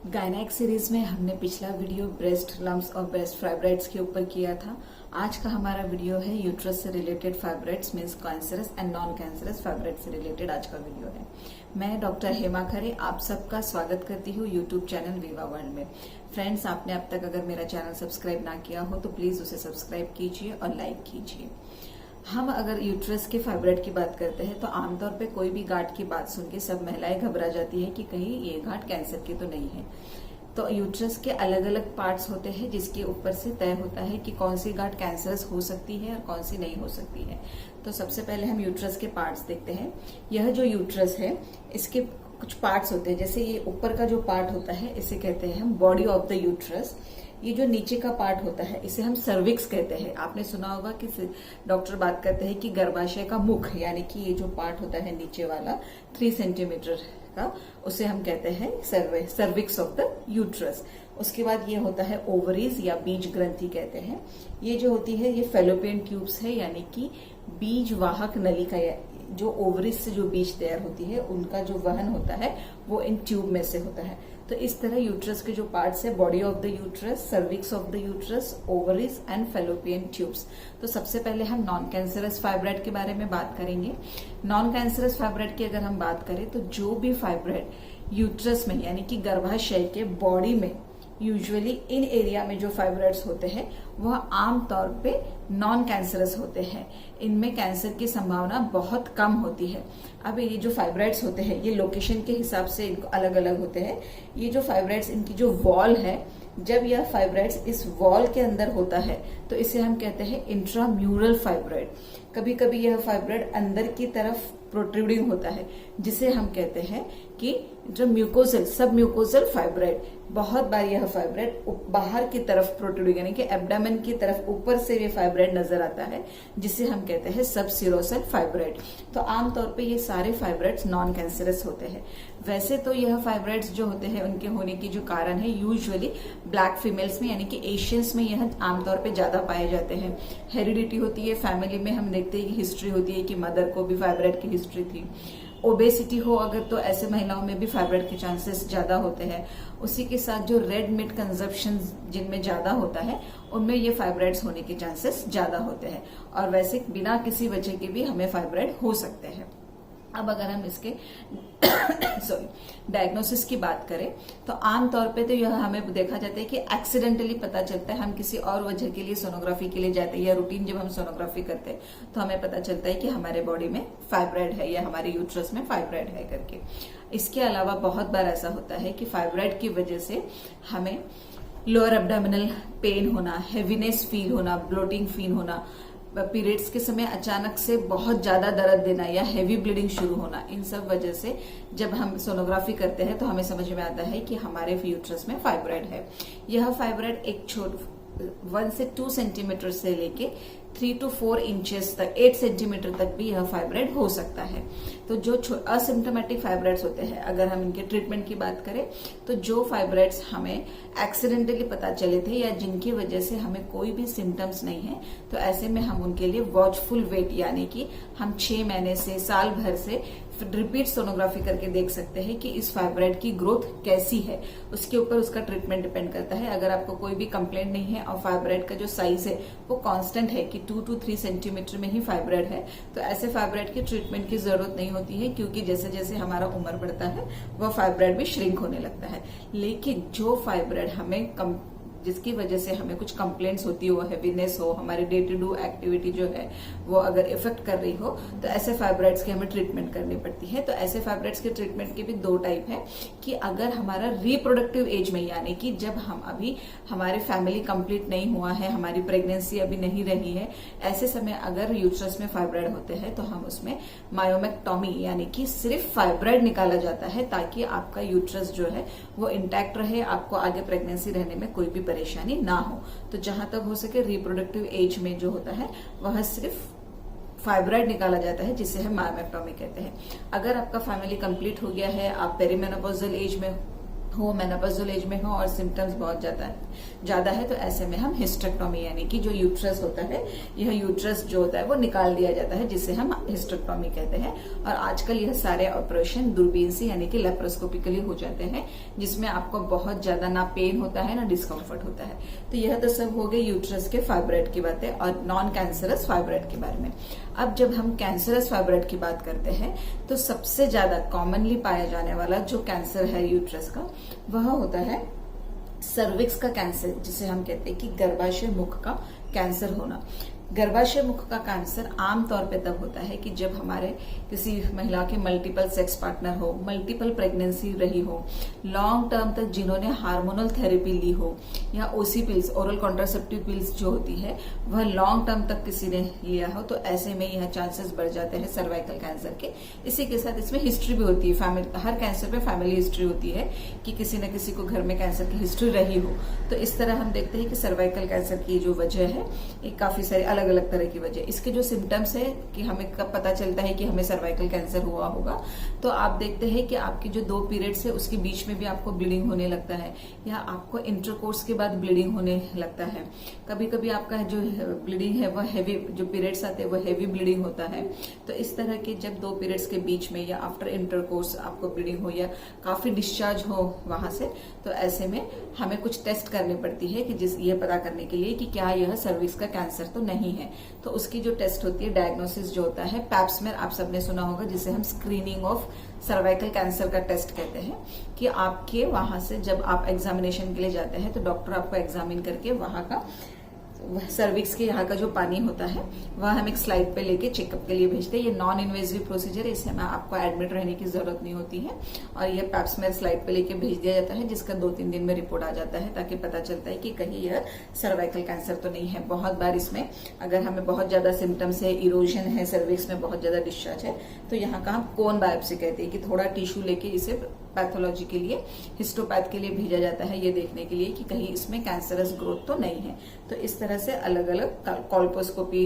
Gynaec series में हमने पिछला वीडियो ब्रेस्ट लम्प्स और ब्रेस्ट फाइब्राइड्स के ऊपर किया था। आज का हमारा वीडियो है यूट्रस से related fibroids means cancerous and non cancerous fibroids से रिलेटेड आज का वीडियो है। मैं डॉक्टर हेमा खरे आप सबका स्वागत करती हूँ यूट्यूब चैनल वीवा वर्ल्ड में। फ्रेंड्स, आपने अब तक अगर मेरा चैनल सब्सक्राइब ना किया हो तो प्लीज उसे सब्सक्राइब कीजिए और लाइक कीजिए। हम अगर यूट्रस के फाइब्राइड की बात करते हैं तो आमतौर पे कोई भी गांठ की बात सुन के सब महिलाएं घबरा जाती है कि कहीं ये गांठ कैंसर की तो नहीं है। तो यूट्रस के अलग अलग पार्ट्स होते हैं जिसके ऊपर से तय होता है कि कौन सी गांठ कैंसरस हो सकती है और कौन सी नहीं हो सकती है। तो सबसे पहले हम यूट्रस के पार्ट्स देखते हैं। यह जो यूट्रस है इसके कुछ पार्ट्स होते हैं, जैसे ये ऊपर का जो पार्ट होता है इसे कहते हैं हम बॉडी ऑफ द यूट्रस। ये जो नीचे का पार्ट होता है इसे हम सर्विक्स कहते हैं। आपने सुना होगा कि डॉक्टर बात करते हैं कि गर्भाशय का मुख यानी कि ये जो पार्ट होता है नीचे वाला 3 सेंटीमीटर का, उसे हम कहते हैं सर्विक्स ऑफ द यूट्रस। उसके बाद ये होता है ओवरीज या बीज ग्रंथि कहते हैं। ये जो होती है ये फेलोपियन ट्यूब्स है यानी कि बीज वाहक नलिका, जो ओवरीज से जो बीज तैयार होती है उनका जो वहन होता है वो इन ट्यूब में से होता है। तो इस तरह यूट्रस के जो पार्ट्स है body of the uterus, cervix of the uterus, ovaries and fallopian tubes. तो सबसे पहले हम नॉन कैंसरस फाइब्राइड के बारे में बात करेंगे। नॉन कैंसरस फाइब्राइड की अगर हम बात करें तो जो भी फाइब्राइड यूट्रस में यानी कि गर्भाशय के बॉडी में यूजुअली इन एरिया में जो फाइब्राइड्स होते हैं वह आमतौर पे नॉन कैंसरस होते हैं। इनमें कैंसर की संभावना बहुत कम होती है। अब ये जो फाइब्राइड्स होते हैं ये लोकेशन के हिसाब से अलग अलग होते हैं। ये जो फाइब्राइड्स इनकी जो वॉल है, जब यह फाइब्राइड्स इस वॉल के अंदर होता है तो इसे हम कहते हैं इंट्राम्यूरल फाइब्राइड। कभी कभी यह फाइब्राइड अंदर की तरफ प्रोट्रूडिंग होता है जिसे हम कहते हैं कि जो म्यूकोजल सब म्यूकोजल फाइब्राइड। बहुत बार यह फाइब्राइड बाहर की तरफ प्रोट्रूडिंग यानी कि एब्डामेन की तरफ ऊपर से ये फाइब्राइड नजर आता है जिसे हम कहते हैं सब सिरोसल फाइब्राइड। तो आमतौर पे ये सारे फाइब्राइड्स नॉन कैंसरस होते हैं। वैसे तो यह फाइब्राइड्स जो होते हैं उनके होने की जो कारण है यूजुअली ब्लैक फीमेल्स में यानी कि एशियंस में यह आमतौर पे ज्यादा पाए जाते हैं। हेरिडिटी होती है, फैमिली में हम देखते हैं हिस्ट्री होती है कि मदर को भी फाइब्राइड की हिस्ट्री थी। ओबेसिटी हो अगर तो ऐसे महिलाओं में भी फाइब्राइड के चांसेस ज्यादा होते हैं। उसी के साथ जो रेड मीट कंजप्शन जिनमें ज्यादा होता है उनमें ये फाइब्राइड्स होने के चांसेस ज्यादा होते हैं। और वैसे बिना किसी वजह के भी हमें फाइब्राइड हो सकते हैं। अब अगर हम इसके डायग्नोसिस की बात करें तो आमतौर पे तो यह हमें देखा जाता है कि एक्सीडेंटली पता चलता है। हम किसी और वजह के लिए सोनोग्राफी के लिए जाते हैं या रूटीन जब हम सोनोग्राफी करते हैं तो हमें पता चलता है कि हमारे बॉडी में फाइब्राइड है या हमारे यूट्रस में फाइब्राइड है करके। इसके अलावा बहुत बार ऐसा होता है कि फाइब्राइड की वजह से हमें लोअर एब्डोमिनल पेन होना, हेवीनेस फील होना, ब्लोटिंग फील होना, पीरियड्स के समय अचानक से बहुत ज्यादा दर्द देना या हेवी ब्लीडिंग शुरू होना, इन सब वजह से जब हम सोनोग्राफी करते हैं तो हमें समझ में आता है कि हमारे यूट्रस में फाइब्राइड है। यह फाइब्राइड एक 1 से 2 सेंटीमीटर से लेके 3 to 4 इंचेस तक 8 सेंटीमीटर तक भी यह फाइब्राइड हो सकता है। तो जो असिम्टोमेटिक फाइब्राइड्स होते हैं, अगर हम इनके ट्रीटमेंट की बात करें तो जो फाइब्राइड्स हमें एक्सीडेंटली पता चले थे या जिनकी वजह से हमें कोई भी सिम्टम्स नहीं है तो ऐसे में हम उनके लिए वॉचफुल वेट यानी कि हम 6 महीने से साल भर से रिपीट सोनोग्राफी करके देख सकते हैं कि इस फाइब्राइड की ग्रोथ कैसी है। उसके ऊपर उसका ट्रीटमेंट डिपेंड करता है। अगर आपको कोई भी कंप्लेंट नहीं है और फाइब्राइड का जो साइज है वो कांस्टेंट है कि 2 to 3 सेंटीमीटर में ही फाइब्राइड है तो ऐसे फाइब्राइड की ट्रीटमेंट की जरूरत नहीं होती है, क्योंकि जैसे जैसे हमारा उम्र बढ़ता है वह फाइब्राइड भी श्रिंक होने लगता है। लेकिन जो फाइब्राइड हमें जिसकी वजह से हमें कुछ कंप्लेंट्स होती हो, हैवीनेस हो, हमारी डे टू डे एक्टिविटी जो है वो अगर इफेक्ट कर रही हो तो ऐसे फाइब्राइड्स की हमें ट्रीटमेंट करनी पड़ती है। तो ऐसे फाइब्राइड्स के ट्रीटमेंट के भी 2 टाइप है कि अगर हमारा रिप्रोडक्टिव एज में यानी कि जब हम अभी हमारे फैमिली कंप्लीट नहीं हुआ है, हमारी प्रेगनेंसी अभी नहीं रही है, ऐसे समय अगर यूट्रस में फाइब्राइड होते हैं तो हम उसमें मायोमेक्टोमी यानी कि सिर्फ फाइब्राइड निकाला जाता है ताकि आपका यूट्रस जो है वो इंटैक्ट रहे, आपको आगे प्रेगनेंसी रहने में कोई भी परेशानी ना हो। तो जहां तक हो सके रिप्रोडक्टिव एज में जो होता है वह सिर्फ फाइब्राइड निकाला जाता है जिसे हम मायोमेक्टोमी कहते हैं। अगर आपका फैमिली कंप्लीट हो गया है, आप पेरीमेनोपॉजल एज में हो, मेनोपॉज़ल एज में हो और सिम्टम्स बहुत ज्यादा है तो ऐसे में हम हिस्टेक्टोमी यानी कि जो यूट्रस होता है, यह यूट्रस जो होता है वो निकाल दिया जाता है, जिसे हम हिस्टेक्टोमी कहते हैं। और आजकल यह सारे ऑपरेशन दूरबीन से यानी कि लेप्रोस्कोपिकली हो जाते हैं, जिसमें आपको बहुत ज्यादा ना पेन होता है ना डिस्कम्फर्ट होता है। तो यह तो सब हो गई यूट्रस के फाइब्रॉइड की बातें और नॉन कैंसरस फाइब्रॉइड के बारे में। अब जब हम कैंसरस फाइब्रॉइड की बात करते हैं तो सबसे ज्यादा कॉमनली पाया जाने वाला जो कैंसर है यूट्रस का, वह होता है सर्विक्स का कैंसर, जिसे हम कहते हैं कि गर्भाशय मुख का कैंसर होना। गर्भाशय मुख का कैंसर आमतौर पे तब होता है कि जब हमारे किसी महिला के मल्टीपल सेक्स पार्टनर हो, मल्टीपल प्रेगनेंसी रही हो, लॉन्ग टर्म तक जिन्होंने हार्मोनल थेरेपी ली हो, या ओसी पिल्स, ओरल कॉन्ट्रासेप्टिव पिल्स जो होती है वह लॉन्ग टर्म तक किसी ने लिया हो, तो ऐसे में यह चांसेस बढ़ जाते हैं सर्वाइकल कैंसर के। इसी के साथ इसमें हिस्ट्री भी होती है, फैमिली, हर कैंसर पे फैमिली हिस्ट्री होती है कि किसी न किसी को घर में कैंसर की हिस्ट्री रही हो। तो इस तरह हम देखते हैं कि सर्वाइकल कैंसर की जो वजह है, ये काफी सारी अलग अलग तरह की वजह। इसके जो सिम्टम्स है कि हमें कब पता चलता है कि हमें सर्वाइकल कैंसर हुआ होगा, तो आप देखते हैं कि आपके जो 2 पीरियड्स है उसके बीच में भी आपको ब्लीडिंग होने लगता है, या आपको इंटरकोर्स के बाद ब्लीडिंग होने लगता है। कभी कभी आपका जो ब्लीडिंग है वह हैवी, जो पीरियड्स आते हैं वह हैवी ब्लीडिंग होता है। तो इस तरह के जब 2 पीरियड्स के बीच में या आफ्टर इंटरकोर्स आपको ब्लीडिंग हो या काफी डिस्चार्ज हो वहां से, तो ऐसे में हमें कुछ टेस्ट करनी पड़ती है कि ये पता करने के लिए कि क्या यह सर्विक्स का कैंसर तो नहीं है। तो उसकी जो टेस्ट होती है, डायग्नोसिस जो होता है, पैप्समेर आप सबने सुना होगा, जिसे हम स्क्रीनिंग ऑफ सर्वाइकल कैंसर का टेस्ट कहते हैं, कि आपके वहां से जब आप एग्जामिनेशन के लिए जाते हैं तो डॉक्टर आपको एग्जामिन करके वहां का सर्विक्स के यहाँ का जो पानी होता है वह हम एक स्लाइड पे लेके चेकअप के लिए भेजते हैं। ये नॉन इन्वेजिव प्रोसीजर है, इसमें आपको एडमिट रहने की जरूरत नहीं होती है, और ये पैप्समेर स्लाइड पे लेके भेज दिया जाता है, जिसका 2-3 दिन में रिपोर्ट आ जाता है, ताकि पता चलता है कि कहीं यह सर्वाइकल कैंसर तो नहीं है। बहुत बार इसमें अगर हमें बहुत ज्यादा सिम्टम्स है, इरोजन है, सर्विक्स में बहुत ज्यादा डिस्चार्ज है, तो यहाँ का हम कोन बायोप्सी कहते हैं कि थोड़ा टिश्यू लेके इसे पैथोलॉजी के लिए, हिस्टोपैथ के लिए भेजा जाता है, ये देखने के लिए कि कहीं इसमें कैंसरस ग्रोथ तो नहीं है। तो इस तरह से अलग अलग कॉल्पोस्कोपी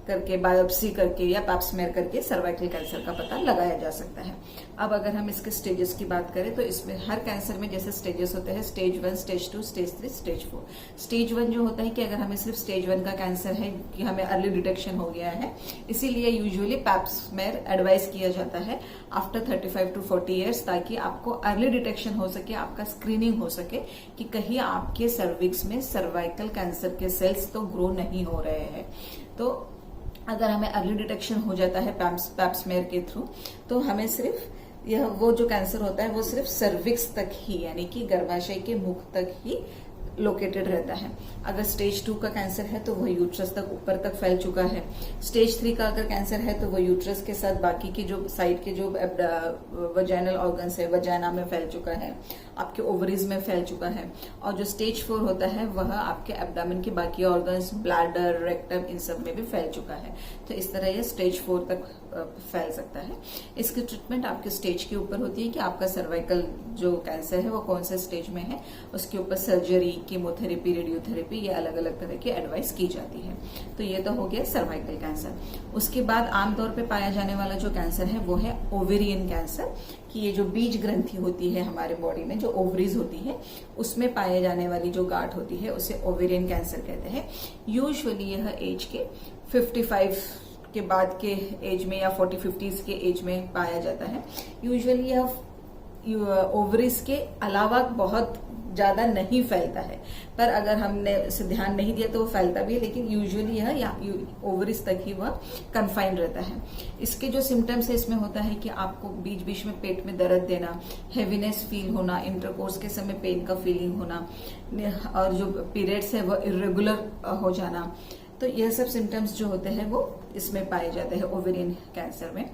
करके, बायोप्सी करके या पैप्समेर करके सर्वाइकल कैंसर का पता लगाया जा सकता है। अब अगर हम इसके स्टेजेस की बात करें तो इसमें हर कैंसर में जैसे स्टेजेस होते हैं, stage 1, stage 2, stage 3, stage 4। Stage 1 जो होता है कि अगर हमें सिर्फ स्टेज 1 का कैंसर है, कि हमें अर्ली डिटेक्शन हो गया है, इसीलिए यूजुअली पैप्समेर एडवाइस किया जाता है आफ्टर 35 to 40 ईयर्स, ताकि आपको अर्ली डिटेक्शन हो सके, आपका स्क्रीनिंग हो सके कि कहीं आपके सर्विक्स में सर्वाइकल कैंसर के सेल्स तो ग्रो नहीं हो रहे हैं। तो अगर हमें अर्ली डिटेक्शन हो जाता है पैप्समेर के थ्रू, तो हमें सिर्फ यह वो जो कैंसर होता है वो सिर्फ सर्विक्स तक ही, यानी कि गर्भाशय के मुख तक ही लोकेटेड रहता है। अगर स्टेज 2 का कैंसर है तो वह यूट्रस तक, ऊपर तक फैल चुका है। स्टेज 3 का अगर कैंसर है तो वह यूट्रस के साथ बाकी की जो साइड के जो वजाइनल ऑर्गन्स है, वजाइना में फैल चुका है, आपके ओवरीज में फैल चुका है। और जो स्टेज 4 होता है वह आपके एब्डामन के बाकी ऑर्गन्स, ब्लैडर, रेक्टम, इन सब में भी फैल चुका है। तो इस तरह ये स्टेज 4 तक फैल सकता है। इसकी ट्रीटमेंट आपके स्टेज के ऊपर होती है कि आपका सर्वाइकल जो कैंसर है वो कौन से स्टेज में है, उसके ऊपर सर्जरी, कीमोथेरेपी, रेडियोथेरेपी, ये अलग अलग तरह की एडवाइस की जाती है। तो ये तो हो गया सर्वाइकल कैंसर। उसके बाद आमतौर पे पाया जाने वाला जो कैंसर है वो है ओवेरियन कैंसर, कि ये जो बीज ग्रंथि होती है हमारे बॉडी में, जो ओवरीज होती है, उसमें पाए जाने वाली जो गांठ होती है उसे ओवेरियन कैंसर कहते हैं। यूजुअली यह एज के 55 के बाद के एज में या 40-50s के एज में पाया जाता है। यूजुअली यह ओवरीज के अलावा बहुत ज्यादा नहीं फैलता है, पर अगर हमने इसे ध्यान नहीं दिया तो वो फैलता भी है, लेकिन यूजुअली यह ओवरीज तक ही वह कन्फाइंड रहता है। इसके जो सिम्टम्स है इसमें होता है कि आपको बीच बीच में पेट में दर्द देना, हेवीनेस फील होना, इंटरकोर्स के समय पेन का फीलिंग होना, और जो पीरियड्स है वो इरेगुलर हो जाना। तो यह सब सिम्टम्स जो होते हैं वो इसमें पाए जाते हैं ओवेरियन कैंसर में।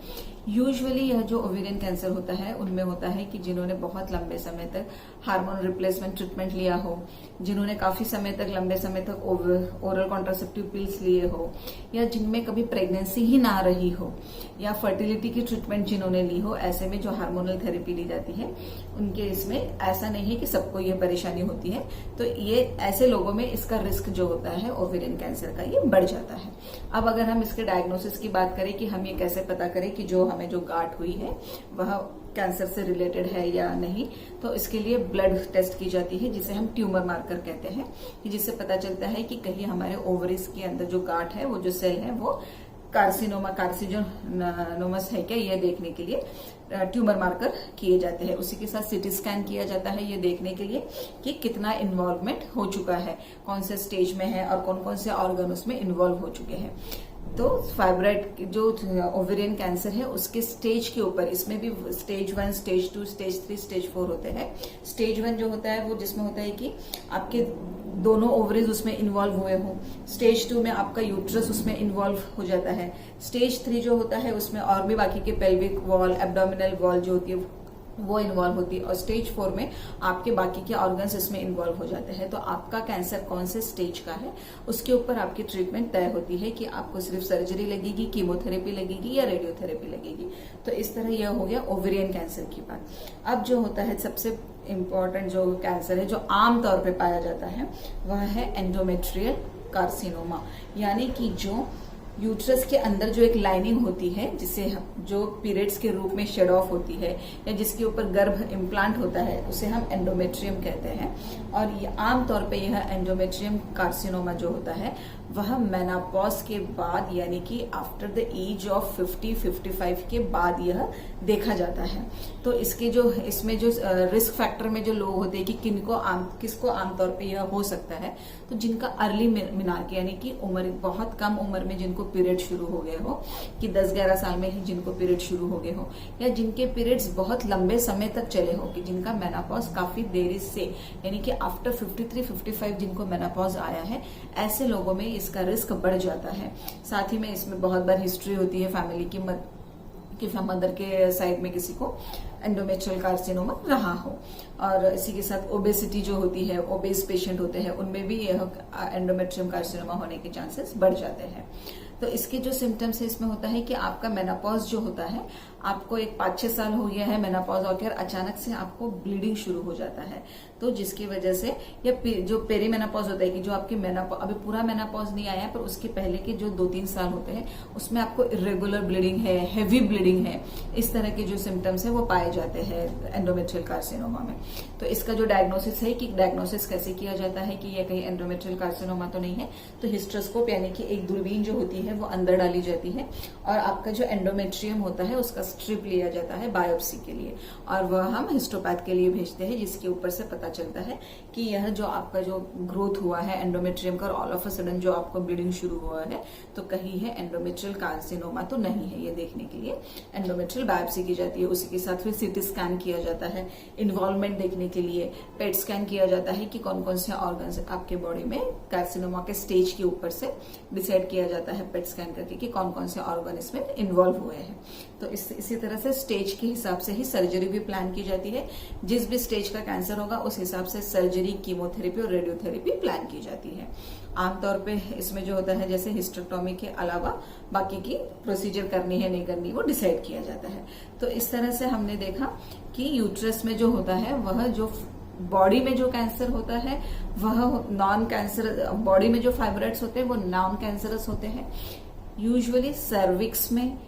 यूजुअली यह जो ओवेरियन कैंसर होता है उनमें होता है कि जिन्होंने बहुत लंबे समय तक हार्मोन रिप्लेसमेंट ट्रीटमेंट लिया हो, जिन्होंने काफी समय तक, लंबे समय तक ओरल कॉन्ट्रासेप्टिव पिल्स लिए हो, या जिनमें कभी प्रेगनेंसी ही ना रही हो, या फर्टिलिटी की ट्रीटमेंट जिन्होंने ली हो, ऐसे में जो हार्मोनल थेरेपी ली जाती है उनके इसमें ऐसा नहीं है कि सबको ये परेशानी होती है। तो ये ऐसे लोगों में इसका रिस्क जो होता है ओवेरियन कैंसर का, ये बढ़ जाता है। अब अगर हम इसके डायग्नोसिस की बात करें कि हम ये कैसे पता करें कि जो हमें जो गांठ हुई है वह कैंसर से रिलेटेड है या नहीं। तो इसके लिए ब्लड टेस्ट की जाती है जिसे हम ट्यूमर मार्कर कहते हैं, जिससे पता चलता है कि कहीं हमारे ओवरीज के अंदर जो गांठ है, वो जो सेल है, वो कार्सिनोमस है क्या, ये देखने के लिए ट्यूमर मार्कर किए जाते हैं। उसी के साथ सीटी स्कैन किया जाता है ये देखने के लिए कि कितना इन्वॉल्वमेंट हो चुका है, कौन से स्टेज में है और कौन कौन से ऑर्गन उसमें इन्वॉल्व हो चुके हैं। तो फाइब्रॉइड जो ओवेरियन कैंसर है उसके स्टेज के ऊपर, इसमें भी स्टेज 1, स्टेज 2, स्टेज 3, स्टेज 4 होते हैं। स्टेज 1 जो होता है वो जिसमें होता है कि आपके दोनों ओवरीज उसमें इन्वॉल्व हुए हो। स्टेज 2 में आपका यूट्रस उसमें इन्वॉल्व हो जाता है। स्टेज 3 जो होता है उसमें और भी बाकी के पेल्विक वॉल, एब्डोमिनल वॉल जो होती है वो इन्वॉल्व होती है, और स्टेज 4 में आपके बाकी के ऑर्गन्स इसमें इन्वॉल्व हो जाते हैं। तो आपका कैंसर कौन से स्टेज का है उसके ऊपर आपकी ट्रीटमेंट तय होती है कि आपको सिर्फ सर्जरी लगेगी, कीमोथेरेपी लगेगी या रेडियोथेरेपी लगेगी। तो इस तरह यह हो गया ओवेरियन कैंसर की बात। अब जो होता है सबसे इम्पोर्टेंट जो कैंसर है जो आमतौर पर पाया जाता है वह है एंडोमेट्रियल कार्सिनोमा, यानी कि जो यूट्रस के अंदर जो एक लाइनिंग होती है जिसे जो पीरियड्स के रूप में शेड ऑफ होती है या जिसके ऊपर गर्भ इम्प्लांट होता है उसे हम एंडोमेट्रियम कहते हैं। और ये आमतौर पे यह एंडोमेट्रियम कार्सिनोमा जो होता है वह मेनापॉज के बाद, यानी कि आफ्टर द एज ऑफ 50-55 के बाद यह देखा जाता है। तो इसमें जो रिस्क फैक्टर में जो लोग होते हैं कि किसको आमतौर पे यह हो सकता है, तो जिनका अर्ली मिनार्क यानी कि उम्र बहुत कम उम्र में जिनको पीरियड शुरू हो गए हो, कि 10-11 साल में ही जिनको पीरियड शुरू हो गए हो, या जिनके पीरियड्स बहुत लंबे समय तक चले हो, कि जिनका मेनापॉज काफी देरी से यानी कि आफ्टर 53-55 जिनको मेनापॉज आया है, ऐसे लोगों में इसका रिस्क बढ़ जाता है। साथ ही में इसमें बहुत बार हिस्ट्री होती है फैमिली की मदर के साइड में किसी को एंडोमेट्रियल कार्सिनोमा रहा हो। और इसी के साथ ओबेसिटी जो होती है, ओबेस पेशेंट होते हैं, उनमें भी यह एंडोमेट्रियम कार्सिनोमा होने के चांसेस बढ़ जाते हैं। तो इसके जो सिम्टम्स है इसमें होता है कि आपका मेनापॉज जो होता है, आपको एक 5-6 साल हो गया है मेनापॉज होकर, अचानक से आपको ब्लीडिंग शुरू हो जाता है। तो जिसकी वजह से या जो पेरीमेनापॉज होता है कि जो आपके अभी पूरा मेनापॉज नहीं आया पर उसके पहले के जो 2-3 साल होते हैं उसमें आपको इरेगुलर ब्लीडिंग है, हेवी ब्लीडिंग है, इस तरह के जो सिम्टम्स है वो पाए जाते हैं एंडोमेट्रियल कार्सिनोमा में। तो इसका जो डायग्नोसिस है कि डायग्नोसिस कैसे किया जाता है कि यह कहीं एंडोमेट्रियल कार्सिनोमा तो नहीं है, तो हिस्ट्रोस्कोप यानी कि एक दूरबीन जो होती है वो अंदर डाली जाती है और आपका जो एंडोमेट्रियम होता है उसका स्ट्रिप लिया जाता है बायोप्सी के लिए, और वह हम हिस्टोपैथ के लिए भेजते हैं, जिसके ऊपर से पता चलता है कि यह जो आपका जो ग्रोथ हुआ है एंडोमेट्रियम का और ऑल ऑफ अ सडन जो आपको ब्लीडिंग शुरू हुआ है तो कहीं है एंडोमेट्रियल कार्सिनोमा तो नहीं है। ये देखने के लिए एंडोमेट्रियल बायोप्सी की जाती है। उसी के साथ फिर सीटी स्कैन किया जाता है इन्वॉल्वमेंट देखने के लिए, पेट स्कैन किया जाता है कि कौन कौन से ऑर्गन्स आपके बॉडी में कार्सिनोमा के स्टेज के ऊपर से डिसाइड किया जाता है पेट स्कैन करके कि कौन कौन से ऑर्गन इसमें इन्वॉल्व हुए हैं। तो इसी तरह से स्टेज के हिसाब से ही सर्जरी भी प्लान की जाती है। जिस भी स्टेज का कैंसर होगा उस हिसाब से सर्जरी, कीमोथेरेपी और रेडियोथेरेपी प्लान की जाती है। आमतौर पे इसमें जो होता है जैसे हिस्टेक्टोमी के अलावा बाकी की प्रोसीजर करनी है नहीं करनी वो डिसाइड किया जाता है। तो इस तरह से हमने देखा कि यूट्रस में जो होता है वह जो बॉडी में जो कैंसर होता है वह नॉन कैंसर, बॉडी में जो फाइब्रॉइड्स होते हैं वो नॉन कैंसरस होते हैं। यूजुअली सर्विक्स में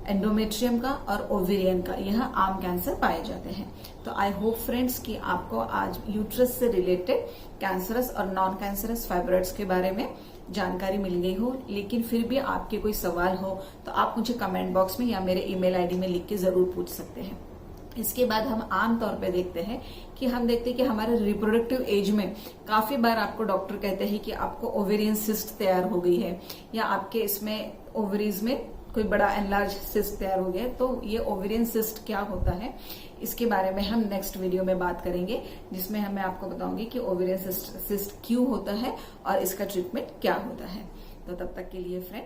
एंडोमेट्रियम का और ओवेरियन का यह आम कैंसर पाए जाते हैं। तो आई होप फ्रेंड्स कि आपको आज यूट्रस से रिलेटेड कैंसरस और नॉन कैंसरस फाइब्रॉइड्स के बारे में जानकारी मिल गई हो। लेकिन फिर भी आपके कोई सवाल हो तो आप मुझे कमेंट बॉक्स में या मेरे ईमेल आईडी में लिख के जरूर पूछ सकते हैं। इसके बाद हम आम तौर पे देखते हैं कि हमारे रिप्रोडक्टिव एज में काफी बार आपको डॉक्टर कहते हैं कि आपको ओवेरियन सिस्ट तैयार हो गई है या आपके इसमें ओवरीज में कोई बड़ा एनलार्ज सिस्ट तैयार हो गया। तो ये ओवेरियन सिस्ट क्या होता है इसके बारे में हम नेक्स्ट वीडियो में बात करेंगे, जिसमें मैं आपको बताऊंगी कि ओवेरियन सिस्ट क्यों होता है और इसका ट्रीटमेंट क्या होता है। तो तब तक के लिए फ्रेंड